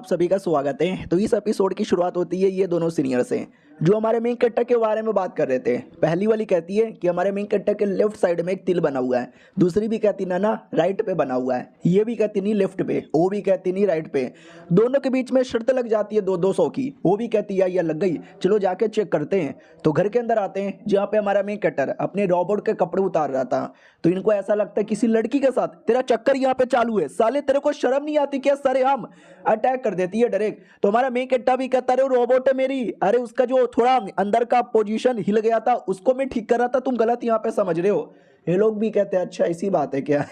आप सभी का स्वागत है। तो इस एपिसोड की शुरुआत होती है ये दोनों सीनियर से, जो हमारे मेन कैरेक्टर के बारे में बात कर रहे थे। पहली वाली कहती है कि हमारे मेन कैरेक्टर के लेफ्ट साइड में एक तिल बना हुआ है। दूसरी भी कहती ना ना राइट पे बना हुआ है। ये भी कहती नहीं लेफ्ट पे, वो भी कहती नहीं राइट पे। दोनों के बीच में शर्त लग जाती है 200 की। वो भी कहती है या लग गई, चलो जाके चेक करते हैं। तो घर के अंदर आते हैं जहाँ पे हमारा मेन कैरेक्टर अपने रोबोट के कपड़े उतार रहा था। तो इनको ऐसा लगता है किसी लड़की के साथ तेरा चक्कर यहाँ पे चालू है। साले तेरे को शर्म नहीं आती क्या? सरेआम अटैक कर देती है डायरेक्ट। तो हमारा मेन कैरेक्टर भी कहता है रोबोट है मेरी, अरे उसका जो थोड़ा अंदर का पोजीशन हिल गया था उसको मैं ठीक कर रहा था, तुम गलत यहाँ पे समझ रहे हो। ये लोग भी कहते हैं अच्छा ऐसी बात है क्या?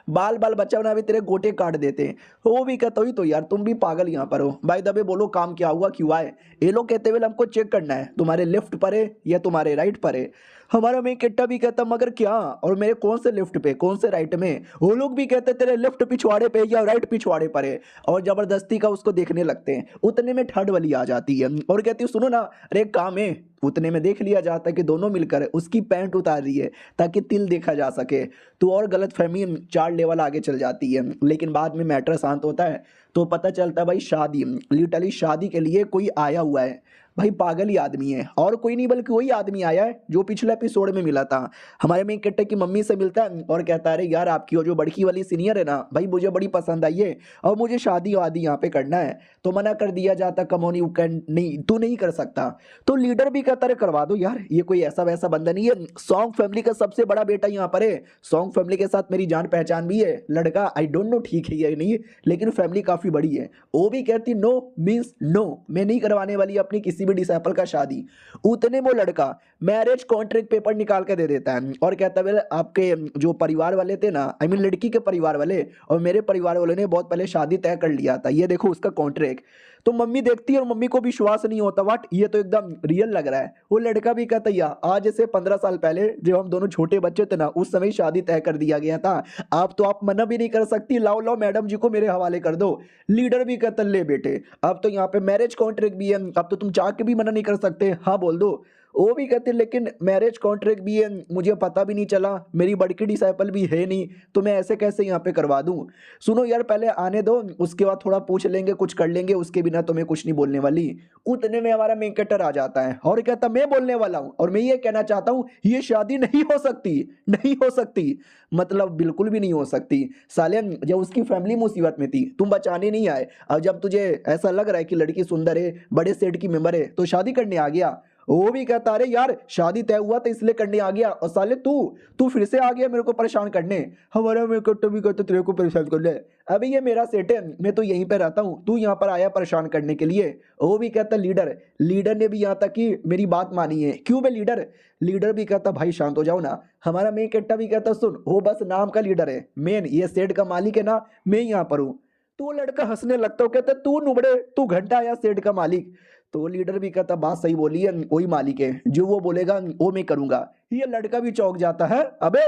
बाल बाल बच्चा बना भी तेरे गोटे काट देते हैं। वो भी कहता हुई तो यार तुम भी पागल यहाँ पर हो। भाई दबे बोलो काम क्या हुआ, क्यों आए? ये लोग कहते हुए हमको चेक करना है तुम्हारे लेफ्ट पर है या तुम्हारे राइट पर है। हमारा मेन कैरेक्टर भी कहता मगर क्या, और मेरे कौन से लेफ्ट पे कौन से राइट में? वो लोग भी कहते तेरे लेफ्ट पिछवाड़े पे या राइट पिछवाड़े पर है, और जबरदस्ती का उसको देखने लगते हैं। उतने में थर्ड वाली आ जाती है और कहती है सुनो ना, अरे एक काम है। उतने में देख लिया जाता है कि दोनों मिलकर उसकी पैंट उतार रही है ताकि तिल देखा जा सके। तो और गलत फहमी 4 लेवल आगे चल जाती है। लेकिन बाद में मैटर शांत होता है तो पता चलता है भाई शादी, लिटरली शादी के लिए कोई आया हुआ है। भाई पागल ही आदमी है, और कोई नहीं बल्कि वही आदमी आया है जो पिछले एपिसोड में मिला था। हमारे मेन कैरेक्टर की मम्मी से मिलता है और कहता है अरे यार आपकी वो जो बड़की वाली सीनियर है ना भाई, मुझे बड़ी पसंद आई है और मुझे शादी वादी यहाँ पे करना है। तो मना कर दिया जाता, कम ऑन यू कैन, नहीं तू नहीं कर सकता। तो लीडर भी कहता है करवा दो यार, ये कोई ऐसा वैसा बंदा नहीं है, सॉन्ग फैमिली का सबसे बड़ा बेटा यहाँ पर है। सॉन्ग फैमिली के साथ मेरी जान पहचान भी है। लड़का आई डोंट नो ठीक है या नहीं, लेकिन फैमिली काफी बड़ी है। वो भी कहती नो मीन्स नो, मैं नहीं करवाने वाली अपनी किसी भी डिसाइपल का शादी। उतने वो लड़का मैरिज कॉन्ट्रैक्ट पेपर निकाल के दे देता है और कहता है आपके जो परिवार वाले थे ना, आई मीन लड़की के परिवार वाले और मेरे परिवार वालों ने बहुत पहले शादी तय कर लिया था, ये देखो उसका कॉन्ट्रैक्ट। तो मम्मी देखती है और मम्मी को विश्वास नहीं होता, वाट ये तो एकदम रियल लग रहा है। वो लड़का भी कहता है आज से 15 साल पहले जब हम दोनों छोटे बच्चे थे ना, उस समय शादी तय कर दिया गया था। आप तो आप मना भी नहीं कर सकती, लाओ लाओ मैडम जी को मेरे हवाले कर दो। लीडर भी कहता ले बेटे, अब तो यहाँ पे मैरिज कॉन्ट्रैक्ट भी है, अब तो तुम चाह के भी मना नहीं कर सकते, हाँ बोल दो। वो भी कहते लेकिन मैरिज कॉन्ट्रैक्ट भी है, मुझे पता भी नहीं चला, मेरी बड़की डिसाइपल भी है नहीं, तो मैं ऐसे कैसे यहाँ पे करवा दूं? सुनो यार पहले आने दो, उसके बाद थोड़ा पूछ लेंगे, कुछ कर लेंगे, उसके बिना तो मैं कुछ नहीं बोलने वाली। उतने में हमारा मेन कैरेक्टर आ जाता है और कहता मैं बोलने वाला हूँ और मैं ये कहना चाहता हूँ ये शादी नहीं हो सकती, नहीं हो सकती। मतलब बिल्कुल भी नहीं हो सकती। साले जब उसकी फैमिली मुसीबत में थी तुम बचाने नहीं आए, अब जब तुझे ऐसा लग रहा है कि लड़की सुंदर है, बड़े सेठ की मेंबर है, तो शादी करने आ गया। वो भी कहता अरे यार शादी तय हुआ था इसलिए करने आ गया, और साले तू तू फिर से आ गया मेरे को परेशान करने। हमारा मेरे को तो भी कहते तेरे को परेशान कर ले, अभी ये मेरा सेट है, मैं तो यहीं पे रहता हूँ, तू यहाँ पर आया परेशान करने के लिए। वो भी कहता लीडर, लीडर ने भी यहाँ तक कि मेरी बात मानी है, क्यों बे लीडर? लीडर भी कहता भाई शांत हो जाओ ना। हमारा मेन कैरेक्टर भी कहता सुन वो बस नाम का लीडर है, मेन ये सेठ का मालिक है ना, मैं यहाँ पर हूँ। तो वो लड़का हंसने लगता है, कहता तू नुबड़े तू घंटा आया सेठ का मालिक। तो लीडर भी कहता बात सही बोली है, वही मालिक है, जो वो बोलेगा वो मैं करूंगा। ये लड़का भी चौंक जाता है, अबे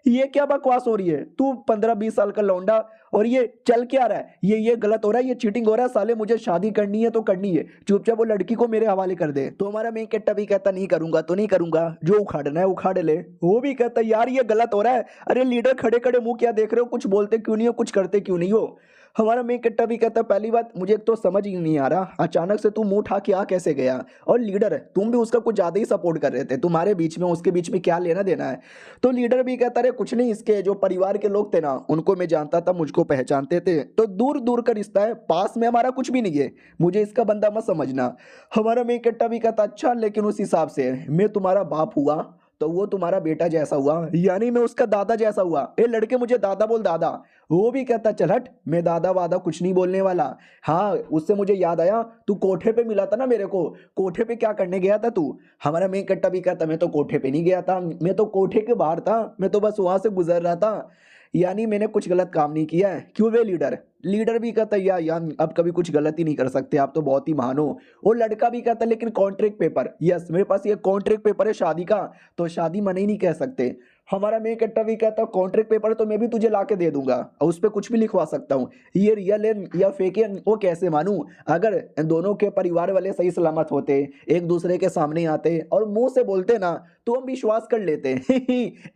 ये क्या बकवास हो रही है, तू 15-20 साल का लौंडा और ये चल क्या रहा है, ये गलत हो रहा है, ये चीटिंग हो रहा है। साले मुझे शादी करनी है तो करनी है, चुपचाप वो लड़की को मेरे हवाले कर दे। तो हमारा मेन कैरेक्टर भी कहता नहीं करूंगा तो नहीं करूंगा, जो उखाड़ना है उखाड़ ले। वो भी कहता यार ये गलत हो रहा है। अरे लीडर खड़े खड़े मुंह क्या देख रहे हो, कुछ बोलते क्यों नहीं हो, कुछ करते क्यों नहीं हो? हमारा मेन कैरेक्टर भी कहता पहली बात मुझे एक तो समझ ही नहीं आ रहा अचानक से तू मुंह उठा के आ कैसे गया, और लीडर तुम भी उसका कुछ ज्यादा ही सपोर्ट कर रहे थे, तुम्हारे बीच में उसके बीच में क्या लेना देना है? तो लीडर भी कहता रहे कुछ नहीं, इसके जो परिवार के लोग थे ना उनको मैं जानता था, मुझको पहचानते थे, तो दूर दूर का रिश्ता है, पास में हमारा कुछ भी नहीं है, मुझे इसका बंदा मत समझना। हमारा मेन कैरेक्टर भी कहता अच्छा लेकिन उस हिसाब से मैं तुम्हारा बाप हुआ तो वो तुम्हारा बेटा जैसा हुआ, यानी मैं उसका दादा जैसा हुआ। ए लड़के मुझे दादा बोल दादा। वो भी कहता चल हट, मैं दादा वादा कुछ नहीं बोलने वाला। हाँ उससे मुझे याद आया तू कोठे पे मिला था ना मेरे को, कोठे पे क्या करने गया था तू? हमारा मेन कट्टा भी कहता मैं तो कोठे पे नहीं गया था, मैं तो कोठे के बाहर था, मैं तो बस वहां से गुजर रहा था, यानी मैंने कुछ गलत काम नहीं किया है, क्यों वे लीडर? लीडर भी कहता यार अब कभी कुछ गलत ही नहीं कर सकते, आप तो बहुत ही महान हो। वो लड़का भी कहता लेकिन कॉन्ट्रैक्ट पेपर, यस मेरे पास ये कॉन्ट्रैक्ट पेपर है शादी का, तो शादी मना ही नहीं कह सकते। हमारा मेन कैरेक्टर भी कहता कॉन्ट्रैक्ट पेपर तो मैं भी तुझे ला के दे दूंगा और उस पर कुछ भी लिखवा सकता हूँ, ये रियल है या फेक है वो कैसे मानूं? अगर दोनों के परिवार वाले सही सलामत होते, एक दूसरे के सामने आते और मुंह से बोलते ना, तो हम विश्वास कर लेते।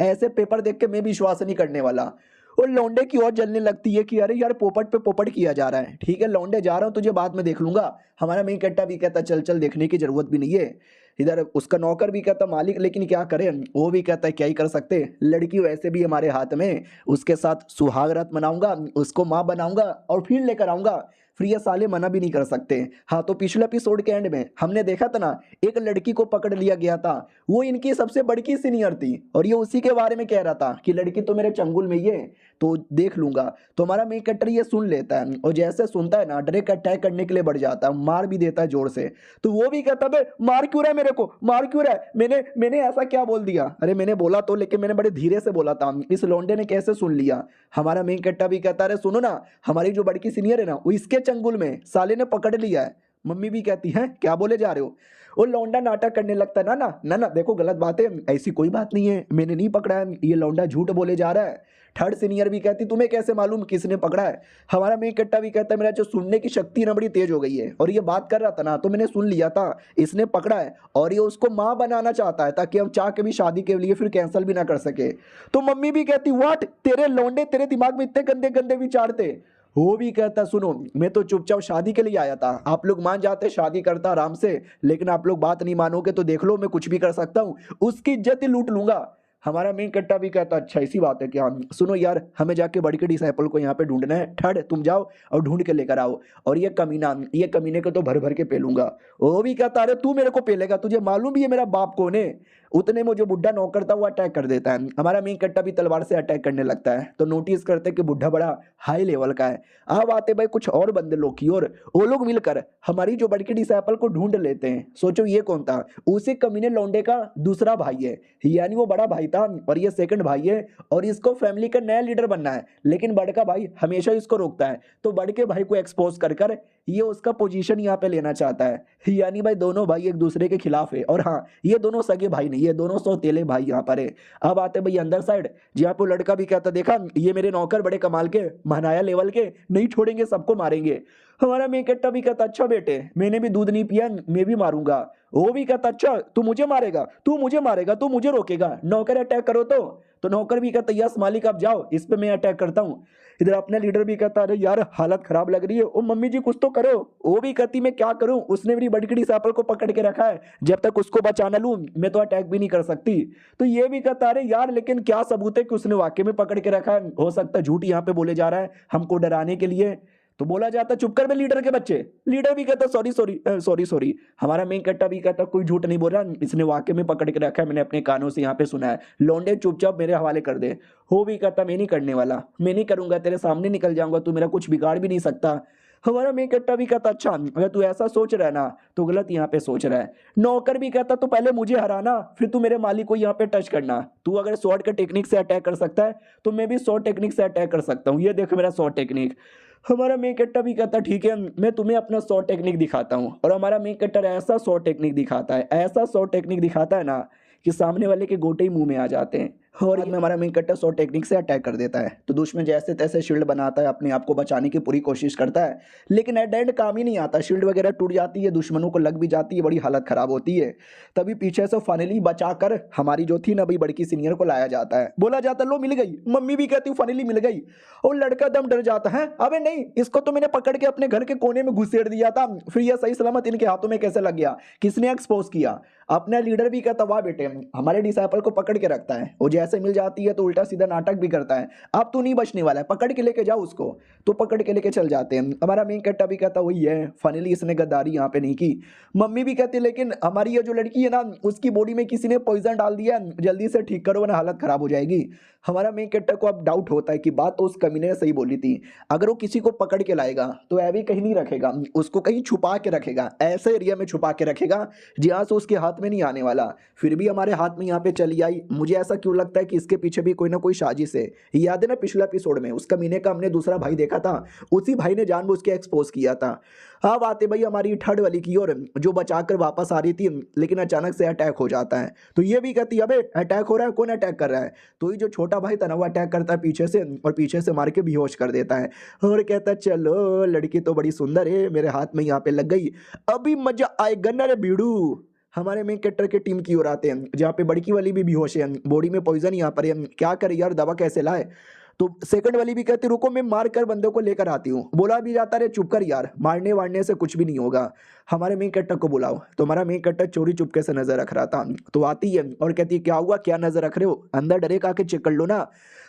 ऐसे पेपर देख के मैं विश्वास नहीं करने वाला। और लौंडे की और जलने लगती है कि अरे यार पोपट पे पोपट किया जा रहा है। ठीक है लौंडे जा रहा हूँ तुझे बाद में देख लूंगा। हमारा मेन कट्टा भी कहता चल चल देखने की जरूरत भी नहीं है। इधर उसका नौकर भी कहता मालिक लेकिन क्या करे, वो भी कहता है क्या ही कर सकते, लड़की वैसे भी हमारे हाथ में, उसके साथ सुहाग रात मनाऊंगा, उसको माँ बनाऊंगा और फिर लेकर आऊंगा, फिर ये साले मना भी नहीं कर सकते। हाँ तो पिछले एपिसोड के एंड में हमने देखा था ना, एक लड़की को पकड़ लिया गया था, वो इनकी सबसे बड़की सीनियर थी और ये उसी के बारे में कह रहा था कि लड़की तो मेरे चंगुल में ही है तो देख लूंगा। तो हमारा मेन कैरेक्टर ये सुन लेता है और जैसे सुनता है ना डायरेक्ट अटैक करने के लिए बढ़ जाता है, मार भी देता है जोर से। तो वो भी कहता है मार क्यों रहा है मेरे को, मार क्यों रहा है, मैंने ऐसा क्या बोल दिया, अरे मैंने बोला तो लेकिन मैंने बड़े धीरे से बोला था, इस लौंडे ने कैसे सुन लिया। हमारा मेन कैरेक्टर भी कहता है अरे सुनो ना, हमारी जो बड़की सीनियर है ना वो इसके चंगुल में साले ने पकड़ लिया है। मम्मी भी कहती है क्या बोले जा रहे हो। वो लौंडा नाटक करने लगता है, ना ना ना ना देखो गलत बात है, ऐसी कोई बात नहीं है, मैंने नहीं पकड़ा है, ये लौंडा झूठ बोले जा रहा है। थर्ड सीनियर भी कहती तुम्हें कैसे मालूम किसने पकड़ा है। हमारा मेन कट्टा भी कहता है मेरा जो सुनने की शक्ति ना बड़ी तेज हो गई है और ये बात कर रहा था ना तो मैंने सुन लिया था, इसने पकड़ा है और ये उसको माँ बनाना चाहता है ताकि हम चाह के भी शादी के लिए फिर कैंसिल भी ना कर सके। तो मम्मी भी कहती व्हाट, तेरे लौंडे तेरे दिमाग में इतने गंदे गंदे विचार थे। वो भी कहता सुनो मैं तो चुपचाप शादी के लिए आया था, आप लोग मान जाते शादी करता आराम से, लेकिन आप लोग बात नहीं मानोगे तो देख लो मैं कुछ भी कर सकता हूँ, उसकी इज्जत ही लूट लूंगा। हमारा मेन कट्टा भी कहता अच्छा ऐसी बात है क्या, सुनो यार हमें जाके बड़ी के डिसाइपल को यहाँ पे ढूंढना है, ठड़ तुम जाओ और ढूंढ के लेकर आओ, और ये कमीने को तो भर भर के पेलूंगा। वो भी कहता अरे तू मेरे को पेलेगा, तुझे मालूम भी है मेरा बाप कौन है। उतने में जो बुढ़ा नौकर था वो अटैक कर देता है, हमारा मेन कट्टा भी तलवार से अटैक करने लगता है। तो नोटिस करते कि बुढ़ा बड़ा हाई लेवल का है। अब आते भाई कुछ और बंदे लोग की और वो लोग मिलकर हमारी जो बड़की डिसाइपल को ढूंढ लेते हैं। सोचो ये कौन था, उसी कमीने लौंडे का दूसरा भाई है, यानी वो बड़ा भाई था और ये सेकंड भाई है और इसको फैमिली का नया लीडर बनना है, लेकिन बड़का भाई हमेशा इसको रोकता है। तो बड़के भाई को एक्सपोज कर कर ये उसका पोजीशन यहाँ पे लेना चाहता है, यानी भाई दोनों भाई एक दूसरे के खिलाफ है। और हाँ ये दोनों सगे भाई नहीं, ये दोनों सौतेले भाई यहाँ पर है। अब आते भाई अंदर साइड जहाँ पे लड़का भी कहता देखा ये मेरे नौकर बड़े कमाल के महनाया लेवल के, नहीं छोड़ेंगे सबको मारेंगे। हमारा मेन कट्टा भी कहता अच्छा बेटे मैंने भी दूध नहीं पिया मैं भी मारूंगा। वो भी कहता अच्छा तू मुझे मारेगा, तू मुझे मारेगा, तू मुझे रोकेगा, नौकर अटैक करो तो नौकर भी कहता यस मालिक आप जाओ इस पे मैं अटैक करता हूँ। इधर अपना लीडर भी कहता अरे यार हालत खराब लग रही है, ओ मम्मी जी कुछ तो करो। वो भी कहती मैं क्या करूं, उसने मेरी बड़की डिसाइपल को पकड़ के रखा है, जब तक उसको बचा ना लूं मैं तो अटैक भी नहीं कर सकती। तो ये भी कहता अरे यार लेकिन क्या सबूत है कि उसने वाकई में पकड़ के रखा है, हो सकता है झूठ यहाँ पे बोले जा रहा है हमको डराने के लिए। तो बोला जाता चुप कर बे लीडर के बच्चे। लीडर भी कहता सॉरी सॉरी सॉरी सॉरी। हमारा मेन कट्टा भी कहता कोई झूठ नहीं बोल रहा, इसने वाकई में पकड़ के रखा है, मैंने अपने कानों से यहाँ पे सुना है, लौंडे चुपचाप मेरे हवाले कर दे। हो भी कहता मैं नहीं करने वाला, मैं नहीं करूंगा, तेरे सामने निकल जाऊंगा, तू मेरा कुछ बिगाड़ भी नहीं सकता। हमारा मेन कट्टा भी कहता अच्छा अगर तू ऐसा सोच रहा है ना तो गलत यहाँ पे सोच रहा है। नौकर भी कहता तो पहले मुझे हराना फिर तू मेरे मालिक को यहाँ पे टच करना, तू अगर शॉर्ट के टेक्निक से अटैक कर सकता है तो मैं भी शॉर्ट टेक्निक से अटैक कर सकता हूँ, ये देख मेरा शॉर्ट टेक्निक। हमारा मेन कट्टा भी कहता ठीक है मैं तुम्हें अपना शॉर्ट टेक्निक दिखाता हूँ। और हमारा मेन कट्टर ऐसा शॉर्ट टेक्निक दिखाता है, ऐसा शॉर्ट टेक्निक दिखाता है ना कि सामने वाले के गोटे ही मुंह में आ जाते हैं। और ये हमारा मेन कट्टर शॉर्ट टेक्निक से अटैक कर देता है। तो दुश्मन जैसे तैसे शील्ड बनाता है, अपने आप को बचाने की पूरी कोशिश करता है, लेकिन एट द एंड काम ही नहीं आता, शील्ड वगैरह टूट जाती है, दुश्मनों को लग भी जाती है, बड़ी हालत खराब होती है। तभी पीछे से फाइनली बचाकर हमारी जो थी ना भाई बड़की सीनियर को लाया जाता है, बोला जाता लो मिल गई, मम्मी भी कहती फाइनली मिल गई। और लड़का दम डर जाता है, अबे नहीं इसको तो मैंने पकड़ के अपने घर के कोने में घुसेड़ दिया था, फिर यह सही सलामत इनके हाथों में कैसे लग गया, किसने एक्सपोज किया। अपना लीडर भी कहता वाह बेटे हमारे डिसाइपल को पकड़ के रखता है, वो जैसे मिल जाती है तो उल्टा सीधा नाटक भी करता है, अब तू नहीं बचने वाला है, पकड़ के लेके जाओ उसको। तो पकड़ के लेके चल जाते हैं। हमारा मेन कट्टा भी कहता वही है फाइनली इसने गद्दारी यहाँ पे नहीं की। मम्मी भी कहती लेकिन हमारी ये जो लड़की है ना उसकी बॉडी में किसी ने पॉइजन डाल दिया, जल्दी से ठीक करो वरना हालत खराब हो जाएगी। हमारा मेन कट्टा को अब डाउट होता है कि बात तो उस कमीने ने सही बोली थी, अगर वो किसी को पकड़ के लाएगा तो ऐवी कहीं नहीं रखेगा, उसको कहीं छुपा के रखेगा, ऐसे एरिया में छुपा के रखेगा जहाँ से उसके हाथ में नहीं आने वाला। फिर भी हमारे हाथ में यहाँ पे चली आई, मुझे ऐसा क्यों लगता है कि इसके पीछे भी कोई ना कोई साजिश है। याद है ना पिछले एपिसोड में उस कमीने का हमने दूसरा भाई देखा था, उसी भाई ने जानबूझ के एक्सपोज किया था। अब आते भाई हमारी थर्ड वाली की ओर जो बचाकर वापस आ रही थी, लेकिन अचानक से अटैक हो जाता है। तो ये भी कहती है अबे अटैक हो रहा है, कौन अटैक कर रहा है। तो ये जो छोटा भाई था ना वो अटैक करता है पीछे से और पीछे से मार के बेहोश कर देता है और कहता है चलो लड़की तो बड़ी सुंदर है, मेरे हाथ में यहाँ पे लग गई, अभी मजा आएगा ना रे बीड़ू। हमारे मेन कैरेक्टर के टीम की ओर आते हैं जहाँ पे बड़की वाली भी बेहोश है, बॉडी में पॉइजन यहाँ पर है, क्या करे यार दवा कैसे लाए। तो सेकंड वाली भी कहती रुको मैं मार कर बंदे को लेकर आती हूँ। बोला भी जाता रे चुप कर यार, मारने वारने से कुछ भी नहीं होगा, हमारे मेन कैरेक्टर को बुलाओ। तो हमारा मेन कैरेक्टर चोरी चुपके से नजर रख रहा था, तो आती है और कहती है क्या हुआ, क्या नजर रख रहे हो, अंदर डरे का के चेक कर लो ना।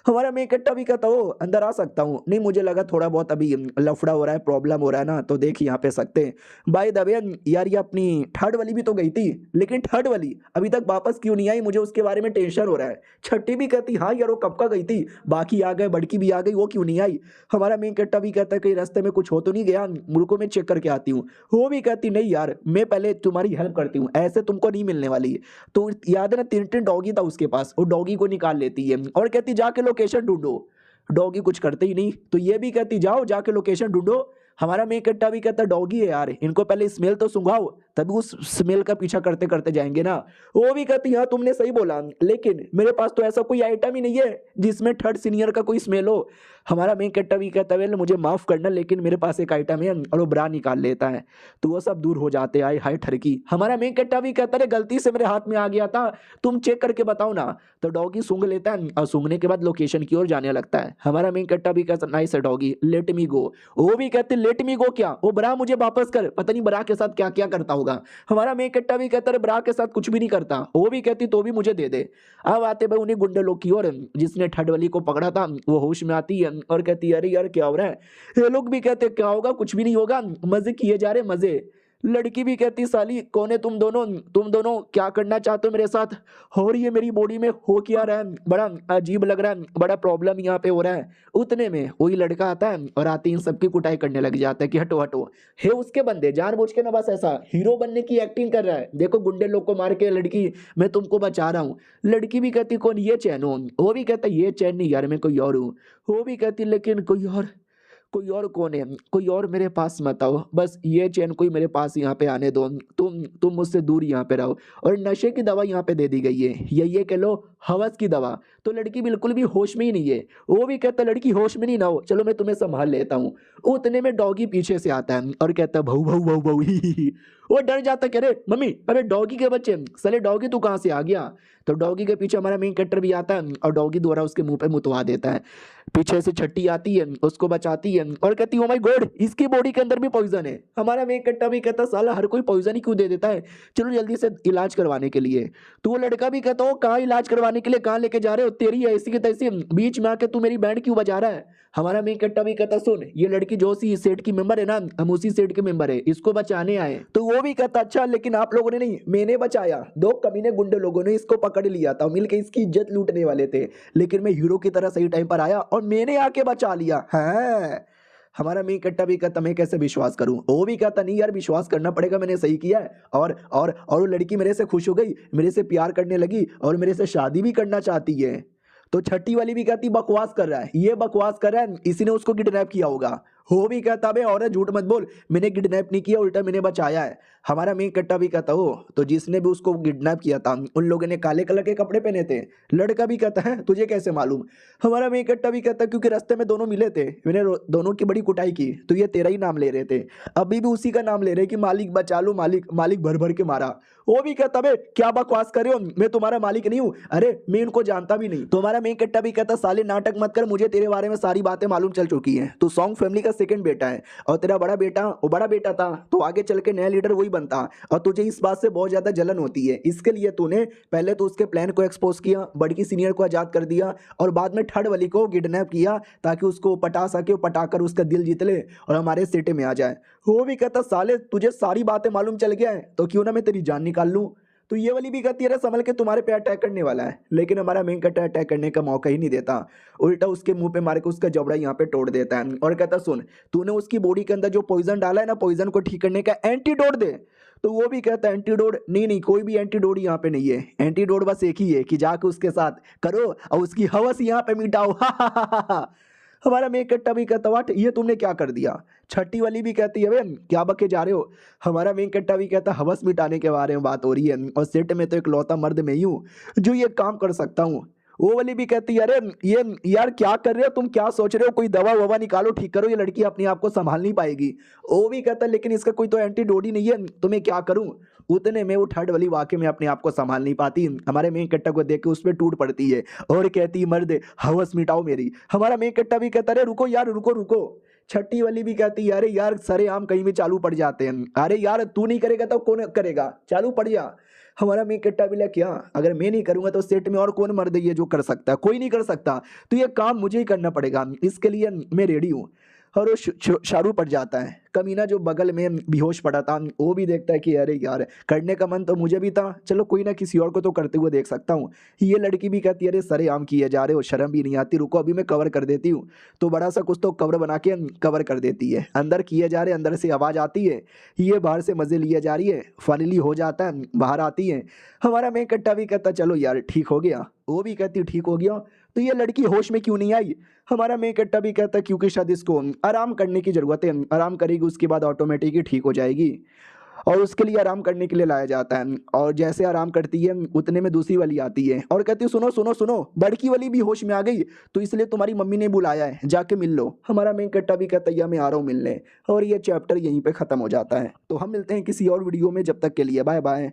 हमारा मेन कैरेक्टर भी कहता हो अंदर आ सकता हूँ, नहीं मुझे लगा थोड़ा बहुत अभी लफड़ा हो रहा है, प्रॉब्लम हो रहा है ना, तो देख यहाँ पे सकते हैं। बाय द वे यार ये अपनी थर्ड वाली भी तो गई थी, लेकिन थर्ड वाली अभी तक वापस क्यों नहीं आई, मुझे उसके बारे में टेंशन हो रहा है। छठी भी कहती हाँ यार वो कब का गई थी, बाकी आ गए, बड़की भी आ गई, वो क्यों नहीं आई। हमारा मेन कैरेक्टर भी कहता है कहीं रास्ते में कुछ हो तो नहीं गया, मुझको मैं चेक करके आती हूँ। वो भी कहती नहीं यार मैं पहले तुम्हारी हेल्प करती हूँ, ऐसे तुमको नहीं मिलने वाली। तो याद है ना तीन तीन डॉगी था उसके पास, वो डॉगी को निकाल लेती है और कहती जाके लोकेशन ढूंढो। डॉगी कुछ करते ही नहीं, तो ये भी कहती जाओ जाके लोकेशन ढूंढो। हमारा मेन कैरेक्टर भी कहता डॉगी है यार, इनको पहले स्मेल तो सुंघाओ, तभी उस स्मेल का पीछा करते करते जाएंगे ना। वो भी कहती हाँ तुमने सही बोला, लेकिन मेरे पास तो ऐसा कोई आइटम ही नहीं है जिसमें थर्ड सीनियर का कोई स्मेल हो। हमारा मेन कैरेक्टर भी कहता है मुझे माफ करना, लेकिन मेरे पास एक आइटम है, और वो ब्रा निकाल लेता है। तो वो सब दूर हो जाते आए हाय ठरकी। हमारा मेन कैरेक्टर भी कहता है गलती से मेरे हाथ में आ गया था, तुम चेक करके बताओ ना। तो डॉगी सूंघ लेता है और सूंघने के बाद लोकेशन की ओर जाने लगता है। हमारा मेन कैरेक्टर भी कहता नाइस है डॉगी, लेट मी गो। वो भी कहते लेट मी गो क्या, वो ब्रा मुझे वापस कर, पता नहीं ब्रा के साथ क्या क्या करता होगा। हमारा मेन कैरेक्टर भी कहता है ब्रा के साथ कुछ भी नहीं करता। वो भी कहती तो भी मुझे दे दे। अब आते भाई उन्हीं गुंडे लोग की ओर, जिसने थर्ड वाली को पकड़ा था, वो होश में आती है और कहती है अरे यार क्या हो रहा है। ये लोग भी कहते क्या होगा, कुछ भी नहीं होगा, मजे किए जा रहे मजे। लड़की भी कहती साली कौन है तुम दोनों क्या करना चाहते हो मेरे साथ, और ये मेरी बॉडी में हो क्या रहा है, बड़ा अजीब लग रहा है, बड़ा प्रॉब्लम यहाँ पे हो रहा है। उतने में वही लड़का आता है और आते इन सबकी कुटाई करने लग जाता है कि हटो हटो। हे उसके बंदे जानबूझ के ना बस ऐसा हीरो बनने की एक्टिंग कर रहा है, देखो गुंडे लोग को मार के लड़की मैं तुमको बचा रहा हूँ। लड़की भी कहती कौन, ये चैन हो। वो भी कहता ये चैन नहीं यार मैं कोई और हूँ। वो भी कहती लेकिन कोई और कौन है, कोई और मेरे पास मत आओ, बस ये चैन कोई मेरे पास यहाँ पे आने दो, तुम मुझसे दूर यहाँ पे रहो। और नशे की दवा यहाँ पे दे दी गई है, ये कह लो हवस की दवा। तो लड़की बिल्कुल भी होश में ही नहीं है। वो भी कहता लड़की होश में नहीं ना हो, चलो मैं तुम्हें संभाल लेता हूँ। उतने में डॉगी पीछे से आता है और कहता है भाऊ भाऊ भाऊ भाऊ ही। वो डर जाता है, कह रहे मम्मी अरे डॉगी के बच्चे, साले डॉगी तू कहाँ से आ गया। तो डॉगी के पीछे हमारा मेन कैरेक्टर भी आता है और डॉगी द्वारा उसके मुंह पे मुतवा देता है। पीछे से छट्टी आती है, उसको बचाती है और कहती है ओ माय गॉड इसकी बॉडी के अंदर भी पॉइजन है। हमारा मेन कैरेक्टर भी कहता साला हर कोई पॉइजन ही क्यों दे देता है, चलो जल्दी से इलाज करवाने के लिए। तो वो लड़का भी कहता हो कहाँ इलाज करवाने के लिए, कहाँ लेके जा रहे हो, तेरी ऐसी की तैसी बीच में आके तू मेरी बैंड क्यों बजा रहा है। हमारा मेन कैरेक्टर भी कहता सुन ये लड़की जो सी सेट की मेंबर है ना, हम उसी सेट के मेंबर है, इसको बचाने आए। तो वो भी कहता अच्छा लेकिन आप लोगों ने नहीं, मैंने बचाया, दो कमीने गुंडे लोगों ने इसको पकड़ लिया था, मिलके इसकी इज्जत लूटने वाले थे, लेकिन मैं हीरो की तरह सही टाइम पर आया और मैंने आके बचा लिया है। हमारा मेन कैरेक्टर भी कहता मैं कैसे विश्वास करूं। वो भी कहता नहीं यार विश्वास करना पड़ेगा, मैंने सही किया है। और वो लड़की मेरे से खुश हो गई, मेरे से प्यार करने लगी और मेरे से शादी भी करना चाहती है। तो छठी वाली भी कहती बकवास कर रहा है, ये बकवास कर रहा है, इसी ने उसको किडनैप किया होगा। हो भी कहता बे और झूठ मत बोल, मैंने किडनैप नहीं किया, उल्टा मैंने बचाया है। हमारा मेन कैरेक्टर भी कहता हो तो जिसने भी उसको किडनैप किया था उन लोगों ने काले कलर के कपड़े पहने थे। लड़का भी कहता है तुझे कैसे मालूम। हमारा मेन कैरेक्टर भी कहता क्योंकि रास्ते में दोनों मिले थे, मैंने दोनों की बड़ी कुटाई की, तो ये तेरा ही नाम ले रहे थे, अभी भी उसी का नाम ले रहे कि मालिक बचा लो, मालिक भर भर के मारा। वो भी कहता बे क्या बकवास कर रहे हो, मैं तुम्हारा मालिक नहीं हूँ, अरे मैं इनको जानता भी नहीं। तुम्हारा मेन कैरेक्टर भी कहता साले नाटक मत कर, मुझे तेरे बारे में सारी बातें मालूम चल चुकी हैं, तू सॉन्ग फैमिली का सेकंड बेटा है और तेरा बड़ा बेटा वो बड़ा बेटा था, तो आगे चल के नया लीडर वही बनता, और तुझे इस बात से बहुत ज्यादा जलन होती है, इसके लिए तूने पहले तो उसके प्लान को एक्सपोज किया, बड़की सीनियर को आजाद कर दिया और बाद में थर्ड वाली को किडनैप किया ताकि उसको पटा सके, पटाकर उसका दिल जीत ले और हमारे सेटे में आ जाए। वो भी कहता साले तुझे सारी बातें मालूम चल गया है तो क्यों ना मैं तेरी जान निकाल लूं। तो ये वाली भी कहती है संभल के तुम्हारे पे अटैक करने वाला है, लेकिन हमारा मेन कैरेक्टर अटैक करने का मौका ही नहीं देता, उल्टा उसके मुंह पे मार के उसका जबड़ा यहाँ पे तोड़ देता है और कहता सुन तूने उसकी बॉडी के अंदर जो पॉइजन डाला है ना, पॉइजन को ठीक करने का एंटीडोट दे। तो वो भी कहता है एंटीडोट नहीं, कोई भी एंटीडोट यहाँ पे नहीं है, एंटीडोट बस एक ही है कि जाके उसके साथ करो और उसकी हवस यहाँ पे मिटाओ। हमारा मेन कैरेक्टर भी कहता वाट ये तुमने क्या कर दिया। छठी वाली भी कहती है क्या बके जा रहे हो। हमारा मेन कैरेक्टर भी कहता हवस मिटाने के बारे में बात हो रही है और सेट में तो एक लौता मर्द मैं ही हूँ जो ये काम कर सकता हूँ। वो वाली भी कहती है अरे ये यार क्या कर रहे हो तुम, क्या सोच रहे हो, कोई दवा ववा निकालो ठीक करो, ये लड़की अपने आप को संभाल नहीं पाएगी। वो भी कहता है लेकिन इसका कोई तो एंटीडोट ही नहीं है तो मैं क्या करूं। उतने में वो थर्ड वाली वाकई में अपने आप को संभाल नहीं पाती, हमारे मेन कट्टा को देख के उस पर टूट पड़ती है और कहती मर्द हवस मिटाओ मेरी। हमारा मेन कट्टा भी कहता अरे रुको यार रुको रुको। छठी वाली भी कहती है अरे यार सरेआम कहीं भी चालू पड़ जाते हैं, अरे यार तू नहीं करेगा तो कौन करेगा, चालू पड़ जा। हमारा मेन कट्टा भी क्या अगर मैं नहीं करूंगा तो सेट में और कौन मर्द है ये जो कर सकता है, कोई नहीं कर सकता, तो ये काम मुझे ही करना पड़ेगा, इसके लिए मैं रेडी हूँ। और वो शारू पड़ जाता है। कमीना जो बगल में बेहोश पड़ा था वो भी देखता है कि अरे यार करने का मन तो मुझे भी था, चलो कोई ना किसी और को तो करते हुए देख सकता हूँ। ये लड़की भी कहती है अरे सरेआम किए जा रहे हो, शर्म भी नहीं आती, रुको अभी मैं कवर कर देती हूँ। तो बड़ा सा कुछ तो कवर बना के कवर कर देती है, अंदर किए जा रहे, अंदर से आवाज़ आती है, ये बाहर से मज़े लिए जा रही है, फाइनली हो जाता है, बाहर आती है। हमारा मैं कट्टा भी कहता चलो यार ठीक हो गया, वो भी कहती ठीक हो गया, तो ये लड़की होश में क्यों नहीं आई। हमारा मैं कट्टा भी कहता क्योंकि शायद इसको आराम करने की ज़रूरत है, आराम करेगी उसके बाद ऑटोमेटिक ही ठीक हो जाएगी, और उसके लिए आराम करने के लिए लाया जाता है। और जैसे आराम करती है उतने में दूसरी वाली आती है और कहती है सुनो सुनो सुनो, बड़की वाली भी होश में आ गई, तो इसलिए तुम्हारी मम्मी ने बुलाया है, जाके मिल लो। हमारा मेन कट्टा भी कहता है मैं आ रहा हूँ मिलने, और ये चैप्टर यहीं पे ख़त्म हो जाता है। तो हम मिलते हैं किसी और वीडियो में, जब तक के लिए बाय बाय।